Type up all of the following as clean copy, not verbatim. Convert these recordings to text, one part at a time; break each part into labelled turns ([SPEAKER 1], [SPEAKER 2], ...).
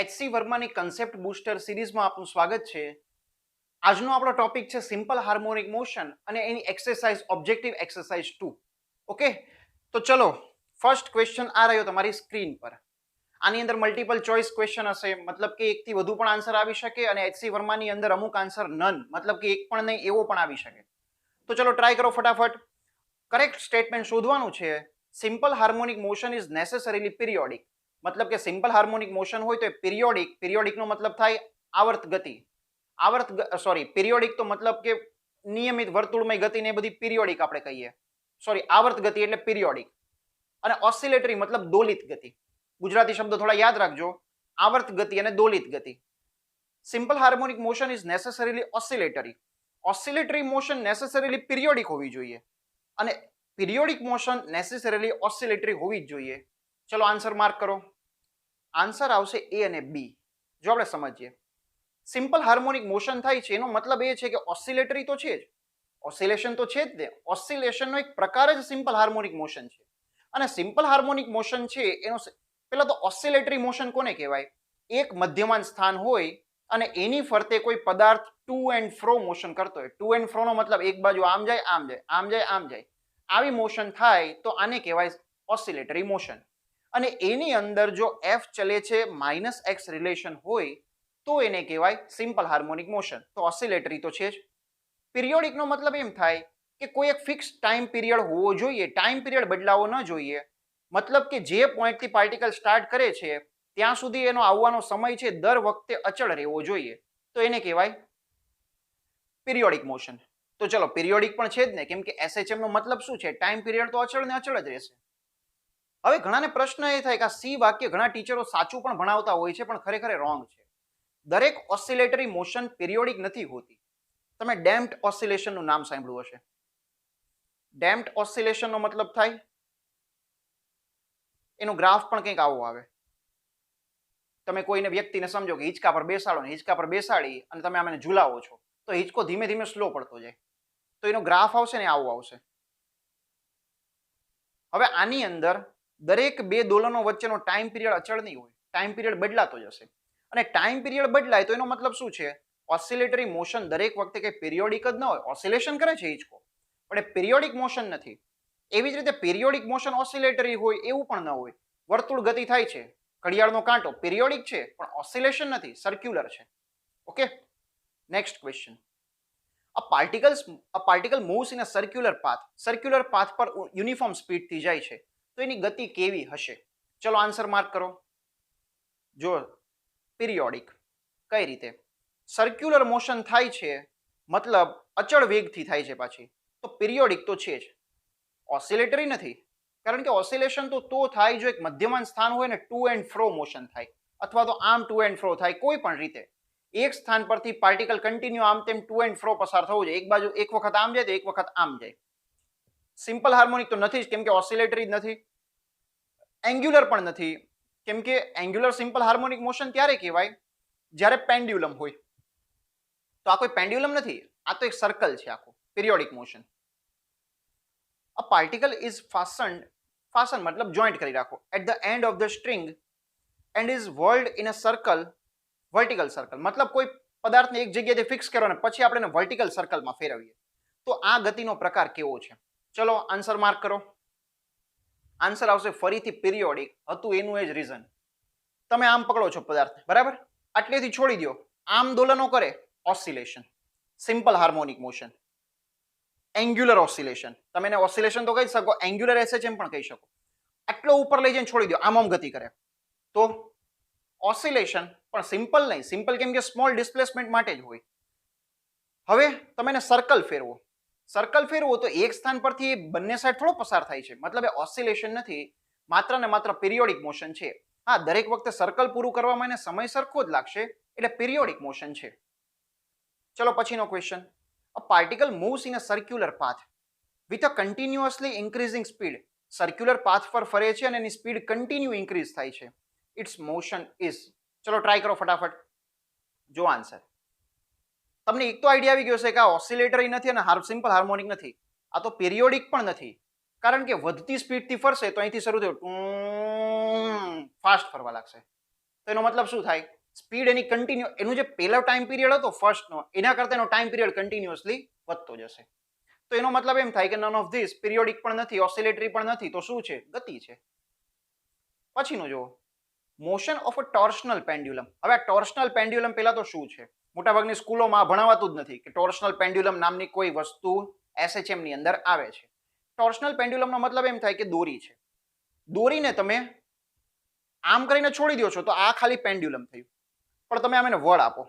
[SPEAKER 1] HC વર્માની concept booster સિરીઝમાં આપનું સ્વાગત છે. આજનો આપણો ટોપિક છે સિમ્પલ હાર્મોનિક મોશન અને એની એક્સરસાઇઝ ઓબ્જેક્ટિવ એક્સરસાઇઝ 2. ઓકે, તો ચલો ફર્સ્ટ ક્વેશ્ચન આ રહ્યો તમારી સ્ક્રીન પર. આની અંદર મલ્ટિપલ ચોઇસ ક્વેશ્ચન હશે, મતલબ કે એકથી વધુ પણ આન્સર આવી શકે, અને એચસી વર્માની અંદર અમુક આન્સર નન, મતલબ કે એક પણ નહીં એવો પણ આવી શકે. તો ચલો ટ્રાય કરો ફટાફટ. કરેક્ટ સ્ટેટમેન્ટ શોધવાનું છે. Simple harmonic motion is necessarily periodic. મતલબ કે સિમ્પલ હાર્મોનિક મોશન હોય તો એ પિરિયોડિકનો મતલબ થાય આવર્ત ગતિ. પિરિયોડિક તો મતલબ કે નિયમિત વર્તુળમય ગતિને બધી પિરિયોડિક આપણે કહીએ. આવર્ત ગતિ એટલે પિરિયોડિક. અને ઓસિલેટરી મતલબ દોલિત ગતિ. ગુજરાતી શબ્દો થોડા યાદ રાખજો. આવર્ત ગતિ અને દોલિત ગતિ. Simple harmonic motion is necessarily oscillatory. Oscillatory motion necessarily periodic હોવી જોઈએ, અને પિરિયોડિક મોશન નેસેસરીલી ઓસિલેટરી હોવી જ જોઈએ. ચલો આન્સર માર્ક કરો. આન્સર આવશે એ અને બી. જો આપણે સમજીએ, સિમ્પલ હાર્મોનિક મોશન થાય છે એનો મતલબ એ છે કે ઓસિલેટરી તો છે જ, ઓસિલેશન તો છે જ ને. ઓસિલેશનનો એક પ્રકાર જ સિમ્પલ હાર્મોનિક મોશન છે. અને સિમ્પલ હાર્મોનિક મોશન છે એનો પેલા તો ઓસિલેટરી મોશન કોને કહેવાય? એક મધ્યમાન સ્થાન હોય અને એની ફરતે કોઈ પદાર્થ ટુ એન્ડ ફ્રો મોશન કરતો હોય. ટુ એન્ડ ફ્રો નો મતલબ એક બાજુ આમ જાય આમ જાય આમ જાય આમ જાય, આવી મોશન થાય તો આને કહેવાય ઓસિલેટરી મોશન. અને એની અંદર જો એફ ચલે છે -x રિલેશન હોય તો એને કહેવાય સિમ્પલ હાર્મોનિક મોશન. તો ઓસિલેટરી તો છે જ. પિરિયોડિક નો મતલબ એમ થાય કે કોઈ એક ફિક્સ ટાઈમ પીરિયડ હોવો જોઈએ, ટાઈમ પીરિયડ બદલાવો ન જોઈએ. મતલબ કે જે પોઈન્ટથી પાર્ટિકલ સ્ટાર્ટ કરે છે ત્યાં સુધી એનો આવવાનો સમય છે દર વખતે અચળ રહેવો જોઈએ, તો એને કહેવાય પિરિયોડિક મોશન. તો ચલો પિરિયોડિક પણ છે જ ને, કેમ કે એસએચએમ નો મતલબ શું છે? ટાઈમ પીરિયડ તો અચળ ને અચળ જ રહેશે. હવે ઘણાને પ્રશ્ન એ થાય કે આ સી વાક્ય ઘણા ટીચરો સાચું પણ ભણાવતા હોય છે, પણ ખરેખર રોંગ છે. દરેક ઓસિલેટરી મોશન પિરિયોડિક નથી હોતી. તમે ડેમ્પ્ડ ઓસિલેશનનું નામ સાંભળ્યું હશે. ડેમ્પ્ડ ઓસિલેશનનો મતલબ થાય, એનો ગ્રાફ પણ કંઈક આવો આવે. તમે કોઈને વ્યક્તિને સમજો કે હિંચકા પર બેસાડો, ને હિંચકા પર બેસાડી અને તમે આને ઝુલાવો છો, તો હિંચકો ધીમે ધીમે સ્લો પડતો જાય, તો એનો ગ્રાફ આવશે ને આવો આવશે. હવે આની અંદર દરેક બે દોલનો વચ્ચેનો ટાઈમ પીરિયડ અચળ નહીં હોય, ટાઈમ પીરિયડ બદલાતો જશે. અને ટાઈમ પીરિયડ બદલાય તો એનો મતલબ શું છે? ઓસિલેટરી મોશન દરેક વખતે કઈ પિરિયોડિક જ ન હોય. ઓસિલેશન કરે છે હિંચકો, પણ એ પિરિયોડિક મોશન નથી. એવી જ રીતે પિરિયોડિક મોશન ઓસિલેટરી હોય એવું પણ ન હોય. વર્તુળ ગતિ થાય છે, ઘડિયાળનો કાંટો પિરિયોડિક છે પણ ઓસિલેશન નથી, સર્ક્યુલર છે. Okay, next question. A particle moves in a circular path. Circular path પર યુનિફોર્મ સ્પીડથી જાય છે, તો એની ગતિ કેવી હશે? ચલો આન્સર માર્ક કરો. જો પિરિયોડિક. કઈ રીતે? સર્ક્યુલર મોશન થાય છે મતલબ અચળ વેગથી થાય છે પાછી, તો પિરિયોડિક તો છે જ. ઓસિલેટરી નથી, કારણ કે ઓસિલેશન તો થાય જો એક મધ્યમાન સ્થાન હોય ને ટુ એન્ડ ફ્રો મોશન થાય, અથવા તો આમ ટુ એન્ડ ફ્રો થાય. કોઈ પણ રીતે એક સ્થાન પરથી પાર્ટિકલ કન્ટિન્યુ આમ તેમ ટુ એન્ડ ફ્રો પસાર થવું જોઈએ. એક બાજુ એક વખત આમ જાય તો એક વખત આમ જાય. સિમ્પલ હાર્મોનિક તો નથી જ, કેમ કે ઓસિલેટરી જ નથી. એંગ્યુલર પણ નથી, કેમ કે એંગ્યુલર સિમ્પલ હાર્મોનિક મોશન ત્યારે કહેવાય જ્યારે પેન્ડ્યુલમ હોય. તો આ કોઈ પેન્ડ્યુલમ નથી, આ તો એક સર્કલ છે આખું. Periodic motion. A particle is fastened મતલબ જોઈન્ટ કરી રાખો at the end of the string and is whirled in a circle, vertical circle. મતલબ કોઈ પદાર્થને એક જગ્યાએથી ફિક્સ કરો ને પછી આપણે એને વર્ટિકલ સર્કલમાં ફેરવીએ, તો આ ગતિનો પ્રકાર કેવો છે? ચલો આન્સર માર્ક કરો. આન્સર આવશે ફરીથી પિરિયોડિક. હતું એનું એ જ રીઝન. તમે આમ પકડો છો પદાર્થ, બરાબર, આટલેથી છોડી દો, આમ દોલનો કરે, oscillation. Simple harmonic motion. Angular oscillation. તમે એને ઓસિલેશન તો કહી શકો, એંગ્યુલર એસએચએમ પણ કહી શકો. આટલો ઉપર લઈ જઈને છોડી દો, આમ ગતિ કરે, તો ઓસિલેશન. પણ સિમ્પલ નહીં. સિમ્પલ કેમ કે સ્મોલ ડિસ્પ્લેસમેન્ટ માટે જ હોય. હવે તમે એને સર્કલ ફેરવો, સર્કલ ફેરવો તો એક સ્થાન પરથી બંને સાઈડ થોડો પસાર થાય છે, મતલબ એ ઓસિલેશન નથી, માત્ર ને માત્ર પિરિયોડિક મોશન છે. હા, દરેક વખતે સર્કલ પૂરું કરવામાં એને સમય સરખો જ લાગશે, એટલે પિરિયોડિક મોશન છે. ચલો પછીનો question. A particle moves in a circular path with a continuously increasing speed. Circular path પર ફરે છે અને એની સ્પીડ કન્ટિન્યુ ઇન્ક્રીઝ થાય છે. It's motion is. ચલો ટ્રાય કરો ફટાફટ. જો આન્સર તમને એક તો આઈડિયા આવી ગયો છે કે આ ઓસિલેટરી નથી અને સિમ્પલ હાર્મોનિક નથી. આ તો પિરિયોડિક પણ નથી, કારણ કે વધતી સ્પીડથી ફરશે તો અહીંથી શરૂ થયું ફાસ્ટ ફરવા લાગશે. તો એનો મતલબ શું થાય? સ્પીડ એની કન્ટિન્યુ, એનું જે પહેલો ટાઈમ પીરિયડ હતો ફર્સ્ટનો, એના કરતા એનો ટાઈમ પીરિયડ કન્ટિન્યુઅસલી વધતો જશે. તો એનો મતલબ એમ થાય કે નન ઓફ ધીસ, પિરિયોડિક પણ નથી, ઓસિલેટરી પણ નથી, તો શું છે? ગતિ છે. પછીનું જુઓ, motion of a torsional pendulum. હવે આ ટોર્શનલ પેન્ડ્યુલમ પહેલા તો શું છે? મોટાભાગની સ્કૂલોમાં ભણાવાતું જ નથી કે ટોર્શનલ પેન્ડ્યુલમ નામની કોઈ વસ્તુ SHM ની અંદર આવે છે. ટોર્શનલ પેન્ડ્યુલમનો મતલબ એમ થાય કે દોરી છે. દોરીને તમે આમ કરીને છોડી દો છો તો આ ખાલી પેન્ડ્યુલમ થયું. પણ તમે આમ એને વળ આપો,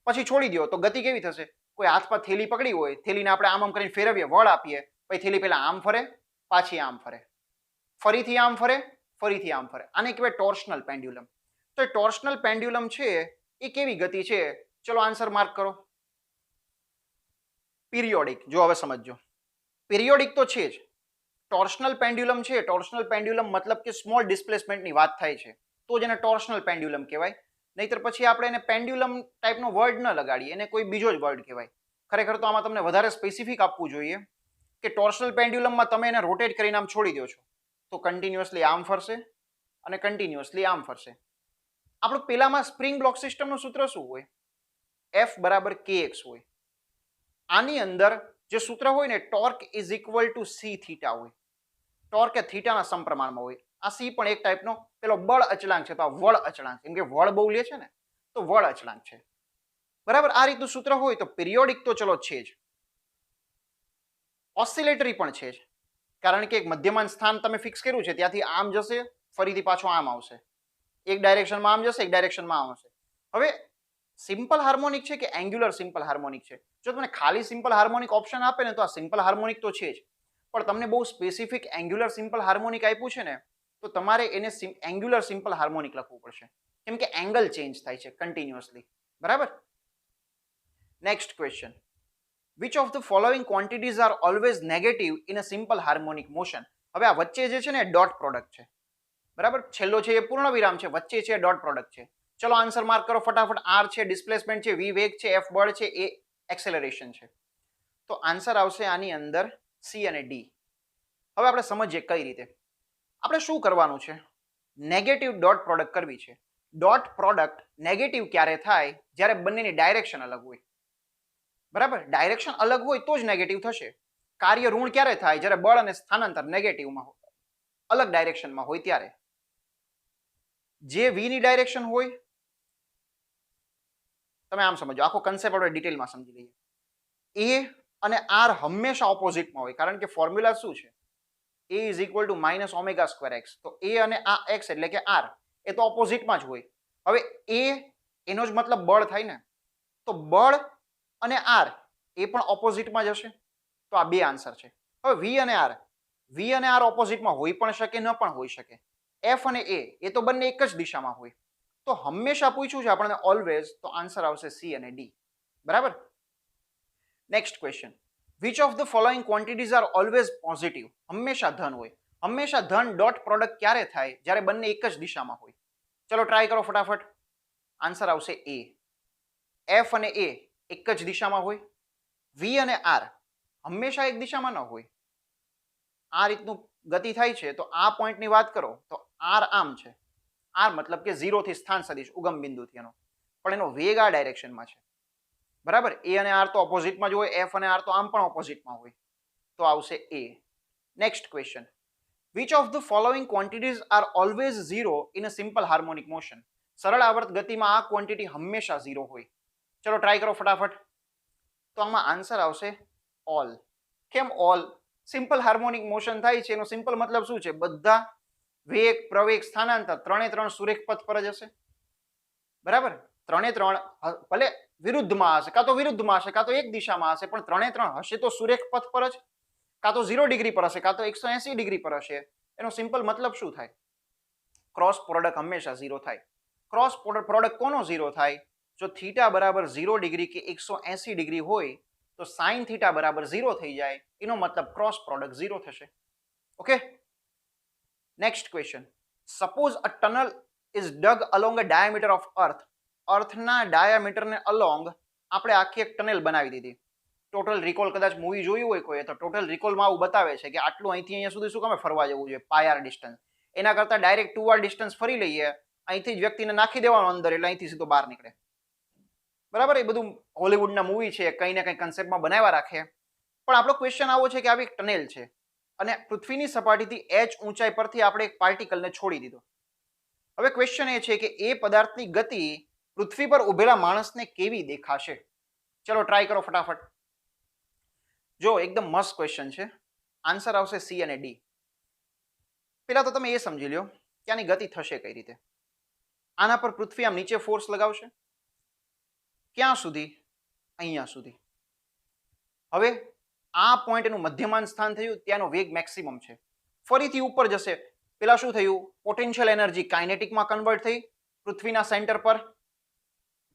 [SPEAKER 1] પછી છોડી દો તો ગતિ કેવી થશે? કોઈ હાથમાં થેલી પકડી હોય, થેલીને આપણે આમ કરીને ફેરવીએ, વળ આપીએ, પછી થેલી પહેલા આમ ફરે, પાછી આમ ફરે, ફરીથી આમ ફરે, ફરીથી આમ ફરે. આને કહેવાય ટોર્શનલ પેન્ડ્યુલમ. તો એ ટોર્શનલ પેન્ડ્યુલમ છે એ કેવી ગતિ છે? ચલો આન્સર માર્ક કરો. પિરિયોડિક. જો હવે સમજો, પિરિયોડિક તો છે જ. ટોર્શનલ પેન્ડ્યુલમ છે, ટોર્શનલ પેન્ડ્યુલમ મતલબ કે સ્મોલ ડિસ્પ્લેસમેન્ટની વાત થાય છે તો જ એને ટોર્શનલ પેન્ડ્યુલમ કહેવાય. નહીતર પછી આપણે એને પેન્ડ્યુલમ ટાઈપનો વર્ડ ન લગાડીએ, એને કોઈ બીજો જ વર્ડ કહેવાય. ખરેખર તો આમાં તમને વધારે સ્પેસિફિક આપવું જોઈએ કે ટોર્શનલ પેન્ડ્યુલમમાં તમે એને રોટેટ કરીને આમ છોડી દો છો તો કન્ટિન્યુઅસલી આમ ફરશે અને કન્ટિન્યુઅસલી આમ ફરશે. આપણું પેલામાં સ્પ્રિંગ બ્લોક સિસ્ટમનું સૂત્ર શું હોય? F બરાબર kx હોય. આની અંદર જે સૂત્ર હોય ને, torque is equal two C theta હોય. ટોર્ક એ થીટાના સમપ્રમાણમાં હોય. આ સી પણ એક ટાઈપનો પેલો બળ અચળાંક છે, તો આ વળ અચળાંક, કેમ કે વળ બહુ લે છે ને, તો વળ અચળાંક છે. બરાબર, આ રીતનું સૂત્ર હોય તો પિરિયોડિક તો ચલો છે જ, ઓસિલેટરી પણ છે જ, કારણ કે એક મધ્યમાન સ્થાન તમે ફિક્સ કર્યું છે, ત્યાંથી આમ જશે, ફરીથી પાછો આમ આવશે, એક ડાયરેક્શનમાં આમ જશે, એક ડાયરેક્શનમાં આમ આવશે. હવે સિમ્પલ હાર્મોનિક છે કે એંગ્યુલર સિમ્પલ હાર્મોનિક છે? જો તમને ખાલી સિમ્પલ હાર્મોનિક ઓપ્શન આપે ને તો આ સિમ્પલ હાર્મોનિક તો છે જ, પણ તમને બહુ સ્પેસિફિક એંગ્યુલર સિમ્પલ હાર્મોનિક આપ્યું છે ને, તો તમારે એને એંગ્યુલર સિમ્પલ હાર્મોનિક લખવું પડશે, કેમ કે એંગલ ચેન્જ થાય છે કન્ટિન્યુઅસલી. બરાબર. Next question, which of the following quantities are always negative in a simple harmonic motion? હવે આ વચ્ચે જે છે ને ડોટ પ્રોડક્ટ છે. બરાબર, છેલ્લો છે એ પૂર્ણ વિરામ છે, વચ્ચે છે ડોટ પ્રોડક્ટ છે. ચલો આન્સર માર્ક કરો ફટાફટ. આર છે ડિસ્પ્લેસમેન્ટ છે, વી વેગ છે, એફ બળ છે, એ એક્સેલરેશન છે. તો આન્સર આવશે આની અંદર સી અને ડી. હવે આપણે સમજીએ કઈ રીતે. આપણે શું કરવાનું છે? નેગેટિવ ડોટ પ્રોડક્ટ કરવી છે. ડોટ પ્રોડક્ટ નેગેટિવ ક્યારે થાય? જ્યારે બંનેની ડાયરેક્શન અલગ હોય. બરાબર, ડાયરેક્શન અલગ હોય તો જ નેગેટિવ થશે. કાર્ય ઋણ ક્યારે થાય? જ્યારે બળ અને સ્થાનાંતર નેગેટિવમાં હોય, અલગ ડાયરેક્શનમાં હોય ત્યારે. જે વી ની ડાયરેક્શન હોય, તમે આમ સમજો, આખો કન્સેપ્ટ આપણે ડિટેલમાં સમજી લઈએ. એ અને આર હંમેશા ઓપોઝિટમાં હોય, કારણ કે ફોર્મ્યુલા શું છે? A is equal to minus omega square x. તો એ અને આ એક્સ એટલે કે આર એ તો ઓપોઝિટમાં જ હોય. હવે એનો જ મતલબ બળ થાય ને, તો બળ અને આર એ પણ ઓપોઝિટમાં જ હશે. તો આ બે આન્સર છે. હવે વી અને આર ઓપોઝિટમાં હોઈ પણ શકે, ન પણ હોઈ શકે. એફ અને એ તો બંને એક જ દિશામાં હોય. તો હંમેશા પૂછ્યું છે આપણને ઓલવેઝ, તો આન્સર આવશે સી અને ડી. બરાબર. Next question, which of the following quantities are always positive? હંમેશા ધન હોય. હંમેશા ધન ડોટ પ્રોડક્ટ ક્યારે થાય? જ્યારે બંને એક જ દિશામાં હોય. ચલો ટ્રાય કરો ફટાફટ. આન્સર આવશે એ. એફ અને એ એક જ દિશામાં હોય. વી અને આર હંમેશા એક દિશામાં ન હોય. આ રીતનું ગતિ થાય છે, તો આ પોઈન્ટની વાત કરો તો આર આમ છે. આર મતલબ કે 0 થી સ્થાન સદિશ ઉગમ બિંદુથી એનો, પણ એનો વેગ આ ડાયરેક્શનમાં છે. બરાબર, એ અને આર તો ઓપોઝિટમાં જ હોય, એફ અને આર તો આમ પણ ઓપોઝિટમાં હોય. તો આવશે A. Next question, which of the following quantities are always 0 in a simple harmonic motion? સરળ આવર્ત ગતિમાં આ ક્વોન્ટિટી હંમેશા 0 હોય. ચલો ટ્રાય કરો ફટાફટ. તો આમાં આન્સર આવશે ઓલ. કેમ ઓલ? સિમ્પલ હાર્મોનિક મોશન થાય છે, એનો સિમ્પલ મતલબ શું છે? બધા વેગ, પ્રવેગ, સ્થાનાંતર ત્રણે સુરેખ પથ પર જ હશે. બરાબર, ત્રણે ભલે વિરુદ્ધમાં હશે, કાં તો વિરુદ્ધમાં હશે, કાં તો એક દિશામાં હશે, પણ ત્રણે હશે તો સુરેખ પથ પર જ. કાં તો 0 ડિગ્રી પર હશે, કાં તો 180 ડિગ્રી પર હશે. એનો સિમ્પલ મતલબ શું થાય? ક્રોસ પ્રોડક્ટ હંમેશા 0 થાય. ક્રોસ પ્રોડક્ટ કોનો 0 થાય? જો થીટા બરાબર 0 ડિગ્રી કે 180 ડિગ્રી હોય તો સાઇન થીટા બરાબર 0 થઈ જાય. એનો મતલબ ક્રોસ પ્રોડક્ટ 0 થશે. Okay. Next question, suppose a tunnel is dug along a diameter of earth. અર્થના ડાયામીટરને અલોંગ આપણે આખી એક ટનલ બનાવી દીધી. ટોટલ રિકોલ કદાચ મૂવી જોયું હોય કોઈ, તો ટોટલ રિકોલમાં આવું બતાવે છે કે આટલું અહીંથી અહીંયા સુધી શું કામ ફરવા જવું જોઈએ, પાય આર ડિસ્ટન્સ. એના કરતાં ડાયરેક્ટ 2r ડિસ્ટન્સ ફરી લઈએ અહીંથી જ વ્યક્તિને નાખી દેવાનો અંદર એટલે અહીંથી સીધો બહાર નીકળે. બરાબર, એ બધું હોલિવૂડના મૂવી છે, કંઈ ને કંઈ કન્સેપ્ટમાં બનાવ્યા રાખે. પણ આપણો ક્વેશ્ચન આવો છે કે આવી એક ટનેલ છે અને પૃથ્વીની સપાટીથી h ઊંચાઈ પરથી આપણે એક પાર્ટિકલને છોડી દીધો. હવે ક્વેશ્ચન એ છે કે એ પદાર્થની ગતિ પૃથ્વી પર ઉભેલા માણસને કેવી દેખાશે? ચલો ટ્રાય કરો ફટાફટ. જો એકદમ મસ્ત ક્વેશ્ચન છે. આન્સર આવશે સી અને ડી. પેલા તો તમે એ સમજી લો કે આની ગતિ થશે કઈ રીતે. આના પર પૃથ્વી આમ નીચે ફોર્સ લગાવશે. ક્યાં સુધી? અહીંયા સુધી. હવે આ પોઈન્ટ એનું મધ્યમાન સ્થાન થયું, ત્યાંનો વેગ મેક્સિમમ છે. ફરીથી ઉપર જશે. પેલા શું થયું? પોટેન્શિયલ એનર્જી કાઇનેટિકમાં કન્વર્ટ થઈ, પૃથ્વીના સેન્ટર પર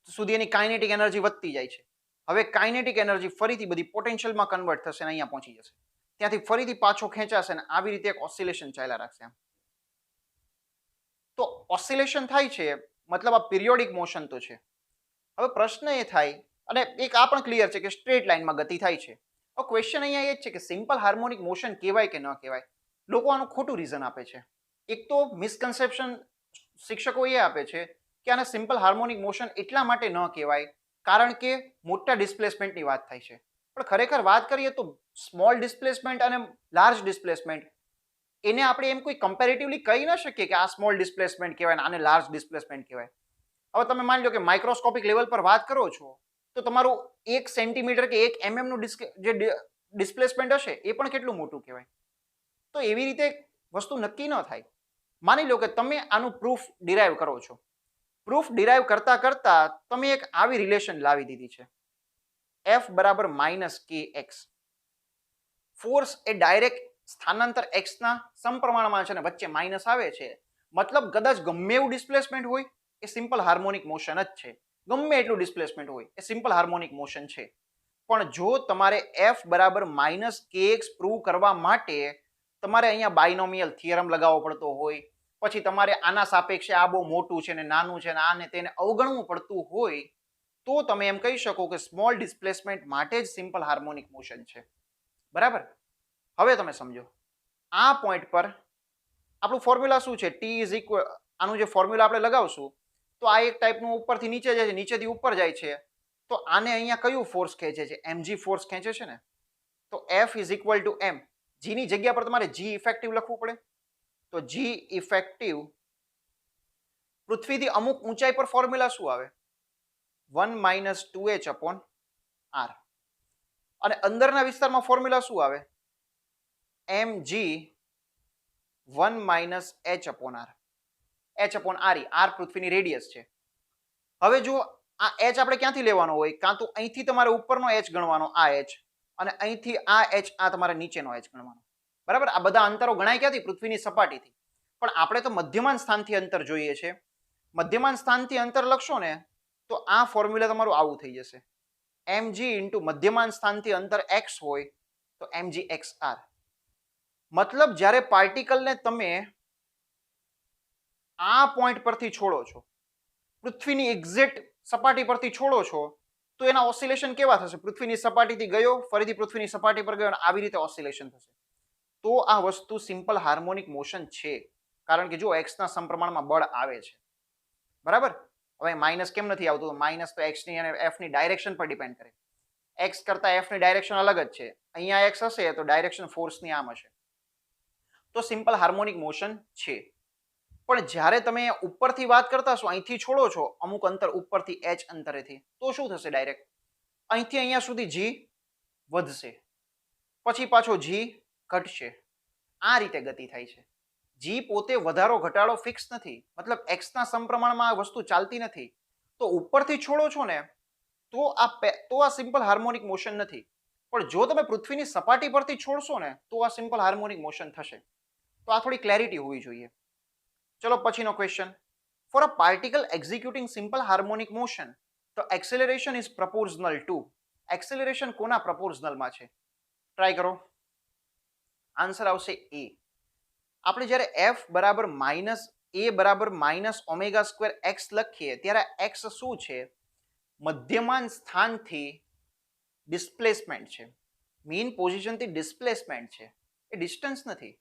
[SPEAKER 1] સુધી એની કાઇનેટિક એનર્જી વધતી જાય છે. હવે કાઇનેટિક એનર્જી ફરીથી બધી પોટેન્શિયલમાં કન્વર્ટ થશે અને અહીંયા પહોંચી જશે. ત્યાંથી ફરીથી પાછો ખેંચાશે અને આવી રીતે એક ઓસિલેશન ચાલ્યા રાખશે. આમ તો ઓસિલેશન થાય છે મતલબ આ પિરિયોડિક મોશન તો છે. હવે પ્રશ્ન એ થાય, અને એક આ પણ ક્લિયર છે કે સ્ટ્રેટ લાઇનમાં ગતિ થાય છે. હવે ક્વેશ્ચન અહીંયા એ જ છે કે સિમ્પલ હાર્મોનિક મોશન કહેવાય કે ન કહેવાય. લોકો આનું ખોટું રીઝન આપે છે. એક તો મિસકન્સેપ્શન શિક્ષકો એ આપે છે કે આને સિમ્પલ હાર્મોનિક મોશન એટલા માટે ન કહેવાય કારણ કે મોટા ડિસ્પ્લેસમેન્ટની વાત થાય છે. પણ ખરેખર વાત કરીએ તો સ્મોલ ડિસ્પ્લેસમેન્ટ અને લાર્જ ડિસ્પ્લેસમેન્ટ એને આપણે એમ કોઈ કમ્પેરેટિવલી કહી ન શકીએ કે આ સ્મોલ ડિસ્પ્લેસમેન્ટ કહેવાય આને લાર્જ ડિસ્પ્લેસમેન્ટ કહેવાય. હવે તમે માની લો કે માઇક્રોસ્કોપિક લેવલ પર વાત કરો છો તો તમારું 1 સેન્ટીમીટર કે 1 mm નું જે ડિસ્પ્લેસમેન્ટ હશે એ પણ કેટલું મોટું કહેવાય. તો એવી રીતે વસ્તુ નક્કી ન થાય. માની લો કે તમે આનું પ્રૂફ ડિરાઈવ કરો છો. પ્રૂફ ડિરાઈવ કરતા કરતા તમે એક આવી રિલેશન લાવી દીધી છે, F બરાબર -kx. ફોર્સ એ ડાયરેક્ટ સ્થાનાંતર x ના સમપ્રમાણમાં છે અને વચ્ચે માઇનસ આવે છે. મતલબ કદાચ ગમે એવું ડિસ્પ્લેસમેન્ટ હોય એ સિમ્પલ હાર્મોનિક મોશન જ છે. ગમે એટલું ડિસ્પ્લેસમેન્ટ હોય એ સિમ્પલ હાર્મોનિક મોશન છે. પણ જો તમારે F બરાબર -kx પ્રૂવ કરવા માટે તમારે અહીંયા બાયનોમિયલ થિયરમ લગાવવો પડતો હોય, પછી તમારે આના સાપેક્ષે આ બહુ મોટું છે ને નાનું છે ને આને તેને અવગણવું પડતું હોય, તો તમે એમ કહી શકો કે સ્મોલ ડિસ્પ્લેસમેન્ટ માટે જ સિમ્પલ હાર્મોનિક મોશન છે. બરાબર? હવે તમે સમજો આ પોઈન્ટ પર આપણું ફોર્મ્યુલા શું છે? ટી ઇઝ ઇક્વલ, આનું જે ફોર્મ્યુલા આપણે લગાવશું તો આ એક ટાઈપનું ઉપરથી નીચે જાય છે, નીચેથી ઉપર જાય છે. તો આને અહીંયા કયું ફોર્સ ખેંચે છે? mg ફોર્સ ખેંચે છે ને. તો F is equal two m. g ની જગ્યા પર તમારે g ઇફેક્ટિવ લખવું પડે. તો g ઇફેક્ટિવ પૃથ્વીથી અમુક ઊંચાઈ પર ફોર્મ્યુલા શું આવે? 1 - 2h અપોન r. અને અંદરના વિસ્તારમાં ફોર્મ્યુલા શું આવે? mg 1 - h upon r. h upon r, r પૃથ્વીની રેડિયસ છે. હવે જો આ h આપણે ક્યાંથી લેવાનો હોય? કાં તો અહીંથી તમારે ઉપરનો h ગણવાનો, આ h, અને અહીંથી આ h, આ તમારે નીચેનો h ગણવાનો. બરાબર? આ બધા અંતરો ગણાય ક્યાંથી? પૃથ્વીની સપાટીથી. પણ આપણે તો મધ્યમાન સ્થાનથી અંતર જોઈએ છે. મધ્યમાન સ્થાનથી અંતર લખશો ને તો આ ફોર્મ્યુલા તમારું આવું થઈ જશે. mg ઇન્ટુ મધ્યમાન સ્થાનથી અંતર x હોય તો mg xr. મતલબ જ્યારે પાર્ટિકલને તમે આ પોઈન્ટ પરથી છોડો છો, પૃથ્વીની એક્ઝેક્ટ સપાટી પરથી છોડો છો, તો એના ઓસિલેશન કેવા થશે? પૃથ્વીની સપાટીથી ગયો, ફરીથી પૃથ્વીની સપાટી પર ગયો, અને આવી રીતે ઓસિલેશન થશે. તો આ વસ્તુ સિમ્પલ હાર્મોનિક મોશન છે. કારણ કે જો x ના સમપ્રમાણમાં બળ આવે છે. બરાબર? હવે માઇનસ કેમ નથી આવતું? માઇનસ તો x ની અને f ની ડાયરેક્શન પર ડિપેન્ડ કરે. x કરતા f ની ડાયરેક્શન અલગ જ છે. અહીંયા x હશે તો ડાયરેક્શન ફોર્સની આમ હશે. તો સિમ્પલ હાર્મોનિક મોશન છે. પણ જ્યારે તમે ઉપરથી વાત કરતા છો, અહીંથી છોડો છો અમુક અંતર ઉપરથી h અંતરેથી, તો શું થશે? ડાયરેક્ટ અહીંથી અહીંયા સુધી g વધશે, પછી પાછો g ઘટશે. આ રીતે ગતિ થાય છે. g પોતે વધારો ઘટાડો ફિક્સ નથી. મતલબ x ના સમપ્રમાણમાં આ વસ્તુ ચાલતી નથી. તો ઉપરથી છોડો છો ને તો આ સિમ્પલ હાર્મોનિક મોશન નથી. પણ જો તમે પૃથ્વીની સપાટી પરથી છોડશો ને તો આ સિમ્પલ હાર્મોનિક મોશન થશે. તો આ થોડી ક્લેરિટી હોવી જોઈએ. ચલો પછીનો question. For a particle executing simple harmonic motion તો acceleration is proportional to. Acceleration કોના પ્રપોર્શનલમાં છે? ટ્રાય કરો. આન્સર આવશે એ. આપણે જ્યારે f બરાબર a બરાબર -ω² x લખીએ ત્યારે x શું છે? મધ્યમાન સ્થાનથી ડિસ્પ્લેસમેન્ટ છે. મીન પોઝિશનથી ડિસ્પ્લેસમેન્ટ છે. એ ડિસ્ટન્સ નથી.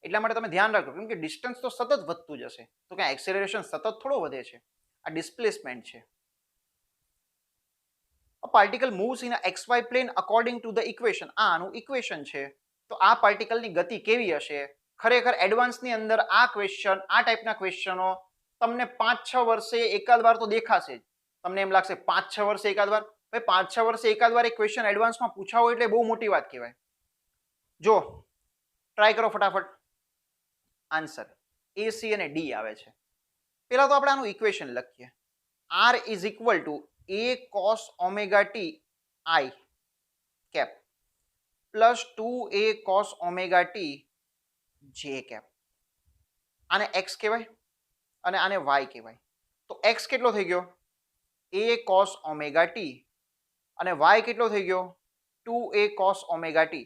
[SPEAKER 1] એટલા માટે તમે ધ્યાન રાખજો, કેમ કે ડિસ્ટન્સ તો સતત વધતું જશે, તો ક્યાં એક્સેલરેશન સતત થોડો વધે છે, આ ડિસ્પ્લેસમેન્ટ છે. A particle moves in a xy plane according to the equation. આ આનું ઇક્વેશન છે. તો આ પાર્ટિકલની ગતિ કેવી હશે? ખરેખર એડવાન્સની અંદર આ ક્વેશ્ચન, આ ટાઈપના ક્વેશ્ચનો તમને 5-6 વર્ષે એકાદ વાર તો દેખાશે જ. તમને એમ લાગશે 5-6 વર્ષે એકાદ વાર, ભાઈ 5-6 વર્ષે એકાદ વાર એક ક્વેશ્ચન એડવાન્સમાં પૂછાવો એટલે બહુ મોટી વાત કહેવાય. જો ટ્રાય કરો ફટાફટ. આન્સર એ, સી અને ડી આવે છે. પહેલા તો આપણે આનું ઇક્વેશન લખીએ. R is equal to A cos omega t I cap plus 2A cos omega t J cap. આને x કહેવાય અને આને y કહેવાય. તો x કેટલો થઈ ગયો? A cos omega t અને y કેટલો થઈ ગયો? 2A cos omega t.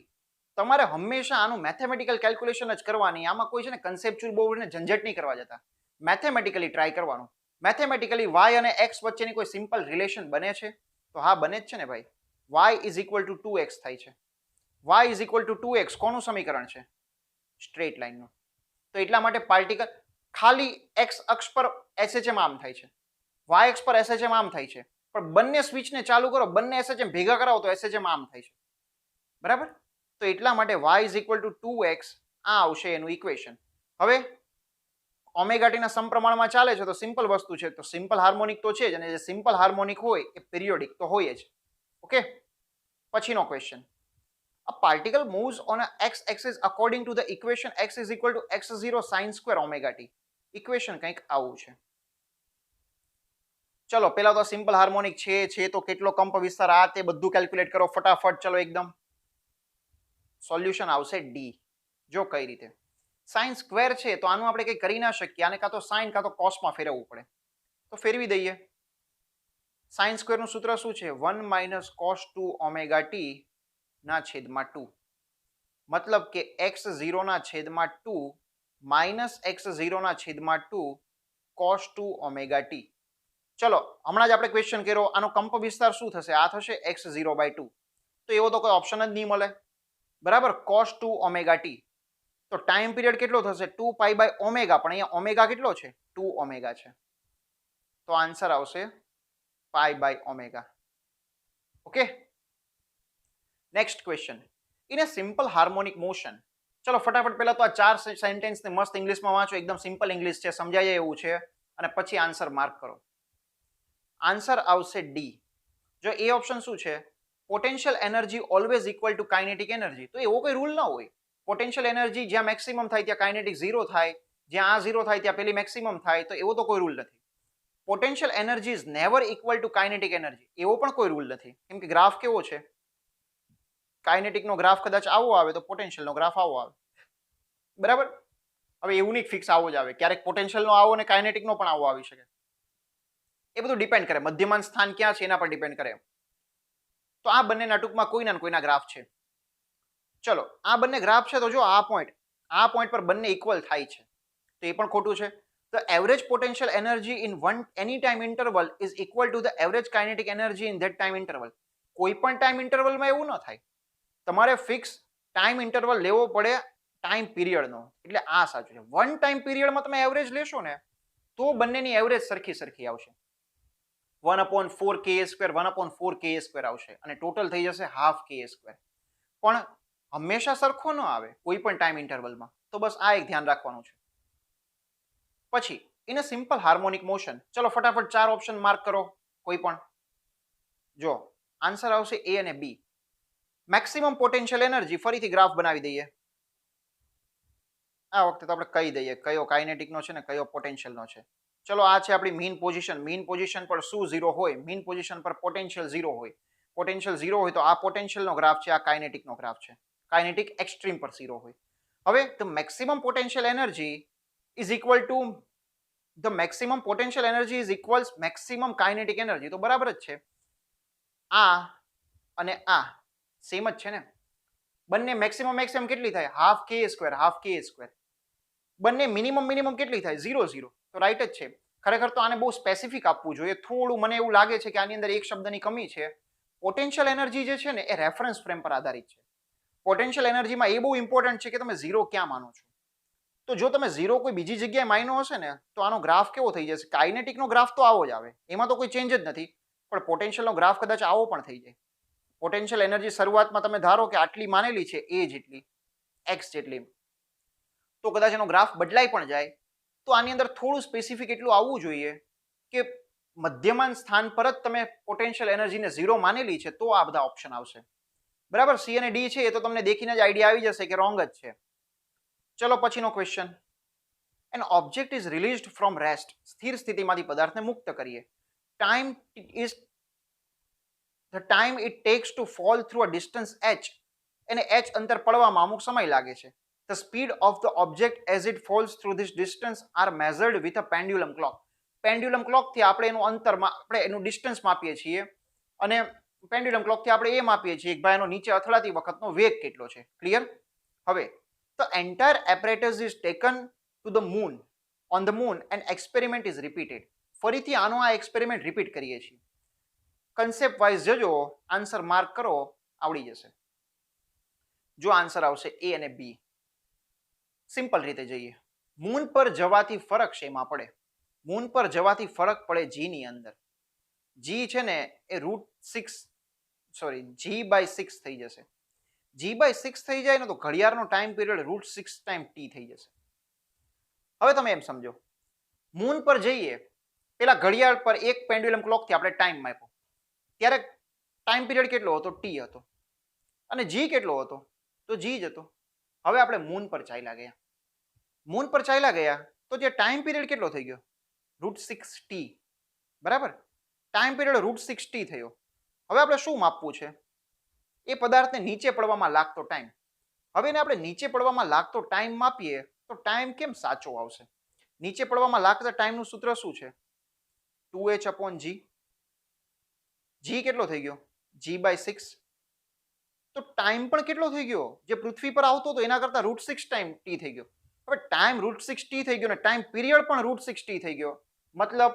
[SPEAKER 1] તમારે હંમેશા આનું મેથેમેટિકલ કેલ્ક્યુલેશન જ કરવાની. આમાં કોઈ છે ને કન્સેપ્ચ્યુઅલ બહુ ઝંઝટ નહીં કરવા જતા. મેથેમેટિકલી ટ્રાય કરવાનું. મેથેમેટિકલી y અને x વચ્ચેની કોઈ સિમ્પલ રિલેશન બને છે? તો હા, બને જ છે ને ભાઈ. y is equal two 2x થાય છે. y is equal two 2x કોનું સમીકરણ છે? સ્ટ્રેટ લાઇનનું. તો એટલા માટે પાર્ટિકલ ખાલી x અક્ષ પર SHM આમ થાય છે, y અક્ષ પર SHM આમ થાય છે, પણ બંને સ્વિચને ચાલુ કરો, બંને SHM ભેગા કરાવો તો SHM આમ થાય છે. બરાબર? તો એટલા માટે y is equal two 2x આ આવશે એનું ઇક્વેશન. હવે ઓમેગા ટી ના સમપ્રમાણમાં ચાલે છે તો સિમ્પલ વસ્તુ છે, તો સિમ્પલ હાર્મોનિક તો છે જ, અને જે સિમ્પલ હાર્મોનિક હોય એ પિરિયોડિક તો હોય જ. ઓકે, પછીનો question. A particle moves on a x axis according to the equation x is equal to x0 sin square omega t. Equation કંઈક આવું છે. ચલો પહેલા તો સિમ્પલ હાર્મોનિક છે તો કેટલો કંપ વિસ્તાર, આ તે બધું કેલ્ક્યુલેટ કરો ફટાફટ. ચલો એકદમ સોલ્યુશન આવશે ડી. જો કઈ રીતે સાઇન સ્ક્વેર છે તો આનું આપણે કંઈ કરી ના શકીએ, આને કાં તો સાઇન કાં તો કોસમાં ફેરવવું પડે, તો ફેરવી દઈએ. સાઇન સ્ક્વેરનું સૂત્ર શું છે? 1 માઇનસ કોસ 2 ઓમેગા ટી ના છેદમાં 2. મતલબ કે x0 ના છેદમાં 2 માઇનસ x0 ના છેદમાં 2 કોસ 2 ઓમેગા ટી. ચલો હમણાં જ આપણે ક્વેશ્ચન કર્યો, આનો કંપ વિસ્તાર શું થશે? આ થશે x0/2. તો એવો તો કોઈ ઓપ્શન જ નહીં મળે. બરાબર? Cos 2 omega T. તો ટાઈમ પીરિયડ કેટલો થશે? 2π/ઓમેગા, પણ અહીંયા ઓમેગા કેટલો છે? 2 ઓમેગા છે. તો આન્સર આવશે π/ઓમેગા. Okay, next question. In a simple harmonic motion. ચલો ફટાફટ પહેલા તો આ 4 સેન્ટેન્સને મસ્ત ઇંગ્લિશમાં વાંચો, એકદમ સિમ્પલ ઇંગ્લિશ છે, સમજાય જાય એવું છે, અને પછી આન્સર માર્ક કરો. આન્સર આવશે ડી. જો એ ઓપ્શન શું છે? Potential energy always equal to kinetic energy. તો એવો કોઈ રૂલ ના હોય. પોટેન્શિયલ એનર્જી જ્યાં મેક્સિમમ થાય ત્યાં કાઇનેટિક 0 થાય, જ્યાં આ 0 થાય ત્યાં પેલી મેક્સિમમ થાય, તો એવો તો કોઈ રૂલ નથી. Potential energy is never equal to kinetic energy, એવો પણ કોઈ રૂલ નથી. કેમ કે ગ્રાફ કેવો છે? કાઇનેટિકનો ગ્રાફ કદાચ આવો આવે તો પોટેન્શિયલનો ગ્રાફ આવો આવે. બરાબર? હવે એવું નહીં ફિક્સ આવો જ આવે, ક્યારેક પોટેન્શિયલનો આવો અને કાઇનેટિકનો પણ આવો આવી શકે. એ બધું ડિપેન્ડ કરે, મધ્યમાન સ્થાન ક્યાં છે એના પર ડિપેન્ડ કરે. તો આ બંનેના ટૂંકમાં કોઈના કોઈના ગ્રાફ છે. ચલો આ બંને ગ્રાફ છે, તો જો આ પોઈન્ટ પર બંને ઇક્વલ થાય છે, તો એ પણ ખોટું છે. The average potential energy in any time interval is equal to the average kinetic energy in that time interval. કોઈ પણ ટાઈમ ઇન્ટરવલમાં એવું ન થાય. તમારે ફિક્સ ટાઈમ ઇન્ટરવલ લેવો પડે ટાઈમ પીરિયડનો. એટલે આ સાચું છે. વન ટાઈમ પીરિયડમાં તમે એવરેજ લેશો ને તો બંનેની એવરેજ સરખી આવશે. 1/4 ka², 1/4 ka² આવશે, અને ટોટલ થઈ જશે ½ ka². પણ હંમેશા સરખો ન આવે કોઈ પણ ટાઈમ ઇન્ટરવલમાં. તો બસ આ એક ધ્યાન રાખવાનું છે. પછી in a simple harmonic motion. ચલો ફટાફટ 4 ઓપ્શન માર્ક કરો કોઈ પણ. જો આન્સર આવશે એ અને બી. મેક્સિમમ પોટેન્શિયલ એનર્જી, ફરીથી ગ્રાફ બનાવી દઈએ. આ વખતે તો આપણે કહી દઈએ કયો કાઇનેટિકનો છે ને કયો પોટેન્શિયલનો છે. ચલો આ છે આપણી મીન પોઝિશન. મીન પોઝિશન પર શું 0 હોય? મીન પોઝિશન પર પોટેન્શિયલ 0 હોય. પોટેન્શિયલ 0 હોય તો આ પોટેન્શિયલનો ગ્રાફ છે, આ કાઇનેટિકનો ગ્રાફ છે. કાઇનેટિક એક્સ્ટ્રીમ પર 0 હોય. હવે the maximum potential energy is equal to the maximum potential energy is equals maximum kinetic energy. તો બરાબર જ છે. આ અને આ સેમ જ છે ને. બંને મેક્સિમમ કેટલી થાય? ½ ka². બંને મિનિમમ કેટલી થાય? 0 તો રાઈટ જ છે. ખરેખર તો આને બહુ સ્પેસિફિક આપવું જોઈએ. થોડું મને એવું લાગે છે કે આની અંદર એક શબ્દની કમી છે. પોટેન્શિયલ એનર્જી જે છે ને એ રેફરન્સ ફ્રેમ પર આધારિત છે. પોટેન્શિયલ એનર્જીમાં એ બહુ ઇમ્પોર્ટન્ટ છે કે તમે 0 ક્યાં માનો છો. તો જો તમે 0 કોઈ બીજી જગ્યાએ માયનો હશે ને તો આનો ગ્રાફ કેવો થઈ જશે? કાઇનેટિકનો ગ્રાફ તો આવો જ આવે, એમાં તો કોઈ ચેન્જ જ નથી, પણ પોટેન્શિયલનો ગ્રાફ કદાચ આવો પણ થઈ જાય. પોટેન્શિયલ એનર્જી શરૂઆતમાં તમે ધારો કે આટલી માનેલી છે, એ જેટલી, એક્સ જેટલી, તો કદાચ એનો ગ્રાફ બદલાઈ પણ જાય. તો આની અંદર થોડું સ્પેસિફિક એટલું આવવું જોઈએ કે મધ્યમાન સ્થાન પર જ તમે પોટેન્શિયલ એનર્જીને 0 માનેલી છે, તો આ બધા ઓપ્શન આવશે. બરાબર, સી અને ડી છે એ તો તમને દેખીને જ આઈડિયા આવી જશે કે રોંગ જ છે. ચલો પછીનો question. An object is released from rest. સ્થિર સ્થિતિમાંથી પદાર્થને મુક્ત કરીએ. Time is the time it takes to fall through a distance h. એને h અંતર પડવામાં અમુક સમય લાગે છે. The speed of the object as it falls through this distance are measured with a pendulum clock. Pendulum ક્લોકથી આપણે એનું અંતરમાં આપણે એનું ડિસ્ટન્સ માપીએ છીએ, અને પેન્ડ્યુલમ ક્લોકથી આપણે એ માપીએ છીએ કે ભાઈ એનો નીચે અથડાતી વખતનો વેગ કેટલો છે. ક્લિયર? હવે the entire apparatus is taken to the moon, on the moon, and experiment is repeated. ફરીથી આનો આ એક્સપેરિમેન્ટ રિપીટ કરીએ છીએ. કન્સેપ્ટ વાઇઝ જજો, આન્સર માર્ક કરો, આવડી જશે. જો આન્સર આવશે એ અને બી. સિમ્પલ રીતે જઈએ. મૂન પર જવાથી ફરક શેમાં પડે? મૂન પર જવાથી ફરક પડે જી ની અંદર. જી છે ને એ G/6 થઈ જશે. G/6 થઈ જાય ને તો ઘડિયાળનો ટાઈમ પીરિયડ √6 ટાઈમ ટી થઈ જશે. હવે તમે એમ સમજો, મૂન પર જઈએ પેલા ઘડિયાળ પર એક પેન્ડ્યુલમ ક્લોકથી આપણે ટાઈમ માપ્યો, ત્યારે ટાઈમ પીરિયડ કેટલો હતો? ટી હતો. અને જી કેટલો હતો? તો જી જ હતો. હવે આપણે મૂન પર ચાલ્યા ગયા. મૂન પર ચાલ્યા ગયા તો જે ટાઈમ પીરિયડ કેટલો થઈ ગયો? √6 ટી. બરાબર, ટાઈમ પીરિયડ √6 ટી થયો. હવે આપણે શું માપવું છે? એ પદાર્થને નીચે પડવામાં લાગતો ટાઈમ. હવે એને આપણે નીચે પડવામાં લાગતો ટાઈમ માપીએ તો ટાઈમ કેમ સાચો આવશે? નીચે પડવામાં લાગતા ટાઈમનું સૂત્ર શું છે? 2h/g. જી કેટલો થઈ ગયો? G/6. તો ટાઈમ પણ કેટલો થઈ ગયો? જે પૃથ્વી પર આવતો હતો એના કરતા √6 ટાઈમ ટી થઈ ગયો. હવે ટાઈમ √6 ટી થઈ ગયો ને ટાઈમ પીરિયડ પણ √6 ટી થઈ ગયો. મતલબ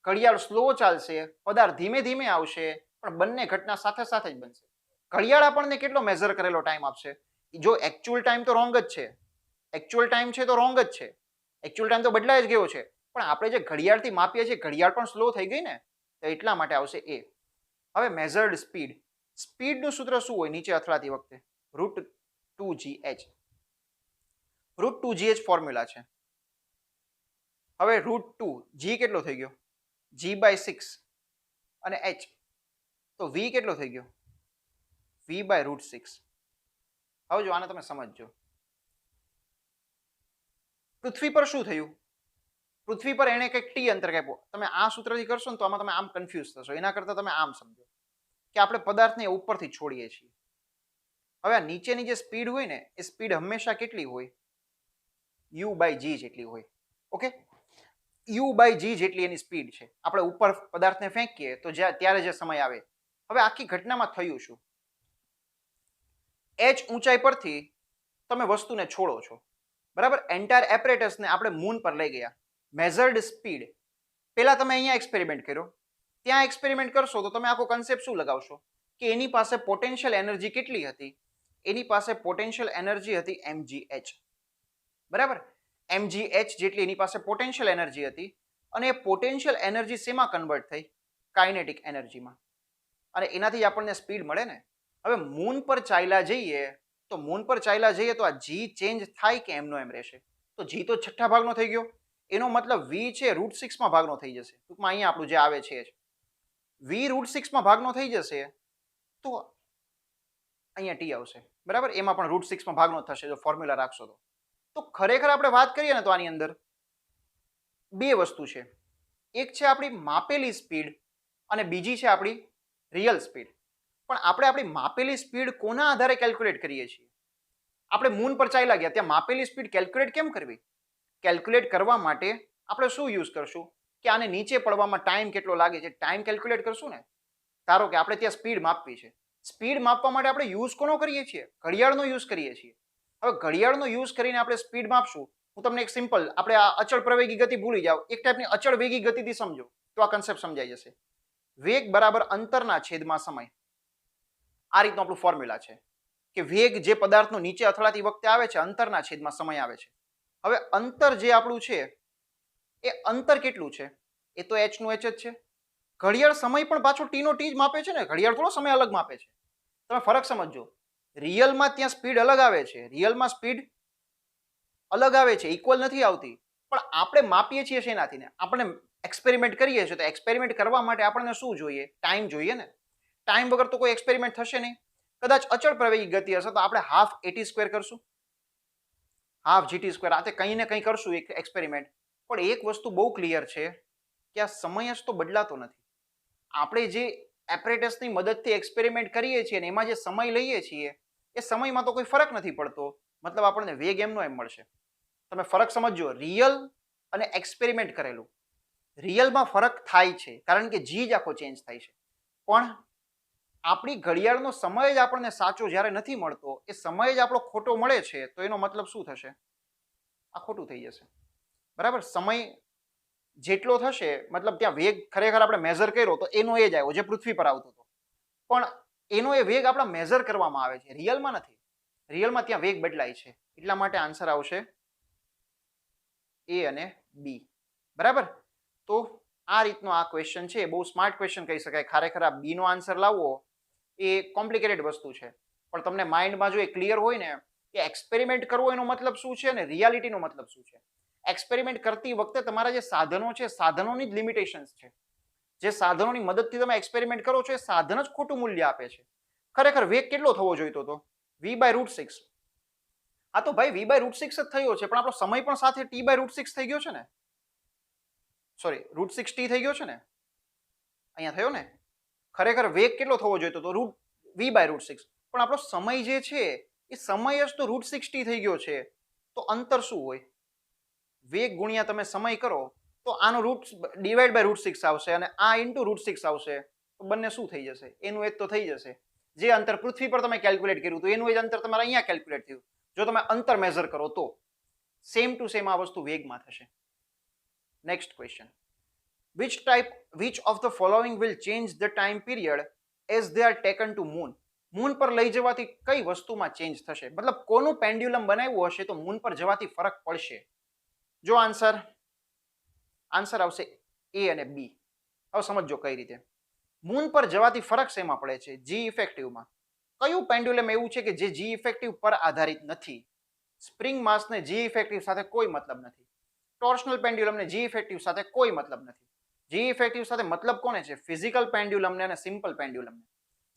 [SPEAKER 1] ઘડિયાળ સ્લો ચાલશે, પદાર્થ ધીમે ધીમે આવશે, પણ બંને ઘટના સાથે સાથે જ બનશે. ઘડિયાળ આપણને કેટલો મેઝર કરેલો ટાઈમ આપશે? જો એકચ્યુઅલ ટાઈમ તો રોંગ જ છે, એકચ્યુઅલ ટાઈમ છે તો રોંગ જ છે, એકચ્યુઅલ ટાઈમ તો બદલાઈ જ ગયો છે, પણ આપણે જે ઘડિયાળથી માપીએ છીએ ઘડિયાળ પણ સ્લો થઈ ગઈ ને, તો એટલા માટે આવશે એ. હવે મેઝર્ડ સ્પીડ. સ્પીડનું સૂત્ર શું હોય નીચે અથડાતી વખતે? √2gh. √2gh ફોર્મ્યુલા છે. હવે √2 g કેટલો થઈ ગયો? G/6 અને h, તો v કેટલો થઈ ગયો? v/√6. હવે જો આને તમે સમજજો. પૃથ્વી પર શું થયું? પૃથ્વી પર એને કંઈક ટી અંતર કાપ્યો. તમે આ સૂત્રથી કરશો ને તો આમાં તમે આમ કન્ફ્યુઝ થશો. એના કરતા તમે આમ સમજો કે આપણે પદાર્થને ઉપરથી છોડીએ છીએ. હવે આ નીચેની જે સ્પીડ હોય ને એ સ્પીડ હંમેશા કેટલી હોય? u/g જેટલી હોય. ઓકે, u/g જેટલી એની સ્પીડ છે. આપણે ઉપર પદાર્થને ફેંકીએ તો ત્યારે જે સમય આવે. હવે આખી ઘટનામાં થયું શું? h ઊંચાઈ પરથી તમે વસ્તુને છોડો છો, બરાબર. એન્ટાયર એપરેટસને આપણે મૂન પર લઈ ગયા. Measured speed. પહેલા તમે અહીંયા એક્સપેરિમેન્ટ કર્યો, ત્યાં એક્સપેરિમેન્ટ કરશો તો તમે આખો કન્સેપ્ટ શું લગાવશો કે એની પાસે પોટેન્શિયલ એનર્જી કેટલી હતી? એની પાસે પોટેન્શિયલ એનર્જી હતી mgh. બરાબર, mgh જેટલી એની પાસે પોટેન્શિયલ એનર્જી હતી, અને એ પોટેન્શિયલ એનર્જી શેમાં કન્વર્ટ થઈ? કાઇનેટિક એનર્જીમાં. અને એનાથી આપણને સ્પીડ મળે ને. હવે મૂન પર ચાલ્યા જઈએ તો મૂન પર ચાલ્યા જઈએ તો આ જી ચેન્જ થાય કે એમનો એમ રહેશે? તો જી તો છઠ્ઠા ભાગનો થઈ ગયો. એનો મતલબ વી છે √6 ભાગનો થઈ જશે. ટૂંકમાં અહીંયા આપણું જે આવે છે વી √6 ભાગનો થઈ જશે, તો અહીંયા ટી આવશે. બરાબર, એમાં પણ √6 ભાગનો થશે જો ફોર્મ્યુલા રાખશો તો. તો ખરેખર આપણે વાત કરીએ ને તો આની અંદર બે વસ્તુ છે. એક છે આપણી માપેલી સ્પીડ અને બીજી છે આપણી રિયલ સ્પીડ. પણ આપણે આપણી માપેલી સ્પીડ કોના આધારે કેલ્ક્યુલેટ કરીએ છીએ? આપણે મૂન પર ચાલ્યા ગયા, ત્યાં માપેલી સ્પીડ કેલ્ક્યુલેટ કેમ કરવી? કેલ્ક્યુલેટ કરવા માટે આપણે શું યુઝ કરશું કે આને નીચે પડવામાં ટાઈમ કેટલો લાગે છે, ટાઈમ કેલ્ક્યુલેટ કરશું ને. ધારો કે આપણે ત્યાં સ્પીડ માપવી છે, સ્પીડ માપવા માટે આપણે યુઝ કોનો કરીએ છીએ? ઘડિયાળનો યુઝ કરીએ છીએ. હવે ઘડિયાળનો યુઝ કરીને આપણે સ્પીડ માપશું. હું તમને એક સિમ્પલ, આપણે આ અચળ પ્રવેગી ગતિ ભૂલી જાઓ, એક ટાઈપની અચળ વેગી ગતિથી સમજો તો આ કન્સેપ્ટ સમજાઈ જશે. વેગ બરાબર અંતરના છેદમાં સમય. આ રીતનું આપણું ફોર્મ્યુલા છે કે વેગ જે પદાર્થનો નીચે અથડાતી વખતે આવે છે અંતરના છેદમાં સમય આવે છે. હવે અંતર જે આપણું છે એ અંતર કેટલું છે? એ તો h નું h જ છે. ઘડિયાળ સમય પણ પાછો t નો t જ માપે છે ને, ઘડિયાળ થોડો સમય અલગ માપે છે. તમે ફરક સમજજો. રિયલમાં ત્યાં સ્પીડ અલગ આવે છે, રિયલમાં સ્પીડ અલગ આવે છે, ઇક્વલ નથી આવતી. પણ આપણે માપીએ છીએ શેનાથી ને? આપણે એક્સપેરિમેન્ટ કરીએ છીએ, તો એક્સપેરિમેન્ટ કરવા માટે આપણને શું જોઈએ? ટાઈમ જોઈએ ને. ટાઈમ વગર તો કોઈ એક્સપેરિમેન્ટ થશે નહીં. કદાચ અચળ પ્રવેગી ગતિ હશે તો આપણે હાફ એટી સ્ક્વેર કરશું, હાફ જીટી સ્ક્વેર, આ તે કંઈ ને કંઈ કરશું એક એક્સપેરિમેન્ટ. પણ એક વસ્તુ બહુ ક્લિયર છે કે આ સમય જ તો બદલાતો નથી. આપણે જે એપરેટસની મદદથી એક્સપેરિમેન્ટ કરીએ છીએ ને એમાં જે સમય લઈએ છીએ એ સમયમાં તો કોઈ ફરક નથી પડતો. મતલબ આપણને વેગ એમનો એમ મળશે. તમે ફરક સમજજો, રિયલ અને એક્સપેરિમેન્ટ કરેલું. રિયલમાં ફરક થાય છે કારણ કે જી જ આખો ચેન્જ થાય છે. પણ આપણી ઘડિયાળનો સમય જ આપણને સાચો જ્યારે નથી મળતો, એ સમય જ આપણો ખોટો મળે છે, તો એનો મતલબ શું થશે? આ ખોટું થઈ જશે. બરાબર? સમય જેટલો થશે, મતલબ ત્યાં વેગ ખરેખર આપણે મેઝર કર્યો તો એનો એ જ આવ્યો જે પૃથ્વી પર આવતો હતો. પણ એનો એ વેગ આપણા મેઝર કરવામાં આવે છે, રિયલમાં નથી. રિયલમાં ત્યાં વેગ બદલાય છે. એટલા માટે આન્સર આવશે એ અને બી. બરાબર? તો આ રીતનો આ ક્વેશ્ચન છે. બહુ સ્માર્ટ ક્વેશ્ચન કહી શકાય. ખરેખર આ બી નો આન્સર લાવવો એ કોમ્પ્લિકેટેડ વસ્તુ છે. પણ તમને માઇન્ડમાં જો એ ક્લિયર હોય ને કે એક્સપેરિમેન્ટ કરવો એનો મતલબ શું છે અને રિયાલિટીનો મતલબ શું છે. એક્સપેરિમેન્ટ કરતી વખતે તમારા જે સાધનો છે, સાધનોની જ લિમિટેશન્સ છે. જે સાધનોની મદદથી તમે એક્સપેરિમેન્ટ કરો છો એ સાધન જ ખોટું મૂલ્ય આપે છે. ખરેખર વેગ કેટલો થવો જોઈતો હતો? v/√6. આ તો ભાઈ v/√6 જ થયો છે, પણ આપણો સમય પણ સાથે t/√6 થઈ ગયો છે ને. સોરી, √6t થઈ ગયો છે ને. અહીંયા થયો ને. ખરેખર વેગ કેટલો થવો જોઈતો હતો? v/√6. પણ આપણો સમય જે છે એ સમય જ તો √6t થઈ ગયો છે. તો અંતર શું હોય? વેગ ગુણ્યા તમે સમય કરો તો આનો √6 આવશે અને આ ઇન્ટુ √6 આવશે. તો બંને શું થઈ જશે? એનું એ જ તો થઈ જશે. જે અંતર પૃથ્વી પર તમે કેલ્ક્યુલેટ કર્યું હતું એનું એ જ અંતર તમારે અહીંયા કેલ્ક્યુલેટ થયું. જો તમે અંતર મેઝર કરો તો સેમ ટુ સેમ આ વસ્તુ વેગમાં થશે. Next question. which of the following will change the time period as they are taken to moon? Moon પર લઈ જવાથી કઈ વસ્તુમાં ચેન્જ થશે? મતલબ કોનું પેન્ડ્યુલમ બનાવ્યું હશે તો મૂન પર જવાથી ફરક પડશે. જો આન્સર આવશે એ અને બી. હવે સમજો કઈ રીતે. મૂન પર જવાથી ફરક શેમાં પડે છે? જી ઇફેક્ટિવમાં. કયું પેન્ડ્યુલમ એવું છે કે જે જી ઇફેક્ટિવ પર આધારિત નથી? સ્પ્રિંગ માસને જી ઇફેક્ટિવ સાથે કોઈ મતલબ નથી. ટોર્શનલ પેન્ડ્યુલમને જી ઇફેક્ટિવ સાથે કોઈ મતલબ નથી. જી ઇફેક્ટિવ સાથે મતલબ કોને છે? ફિઝિકલ પેન્ડ્યુલમને અને સિમ્પલ પેન્ડ્યુલમને.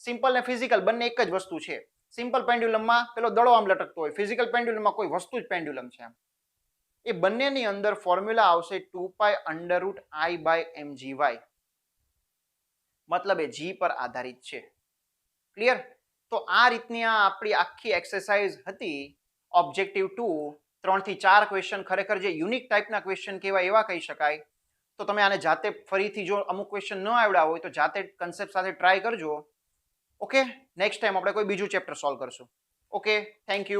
[SPEAKER 1] સિમ્પલ ને ફિઝિકલ બંને એક જ વસ્તુ છે. સિમ્પલ પેન્ડ્યુલમમાં પેલો દડો આમ લટકતો હોય, ફિઝિકલ પેન્ડ્યુલમમાં કોઈ વસ્તુ જ પેન્ડ્યુલમ છે. એ બંનેની અંદર ફોર્મ્યુલા આવશે 2π√i/mgy. મતલબ એ જી પર આધારિત છે. ક્લિયર? તો આ રીતની આ આપણી આખી એક્સરસાઇઝ હતી. ઓબ્જેક્ટિવ 2 3 થી 4 ક્વેશ્ચન ખરેખર જે યુનિક ટાઈપના ક્વેશ્ચન કહેવાય એવા કહી શકાય. તો તમે આને જાતે ફરીથી જો અમુક ક્વેશ્ચન ન આવડ્યા હોય તો જાતે કન્સેપ્ટ સાથે ટ્રાય કરજો. ઓકે, નેક્સ્ટ ટાઈમ આપણે કોઈ બીજું ચેપ્ટર સોલ્વ કરશું. Okay, thank you.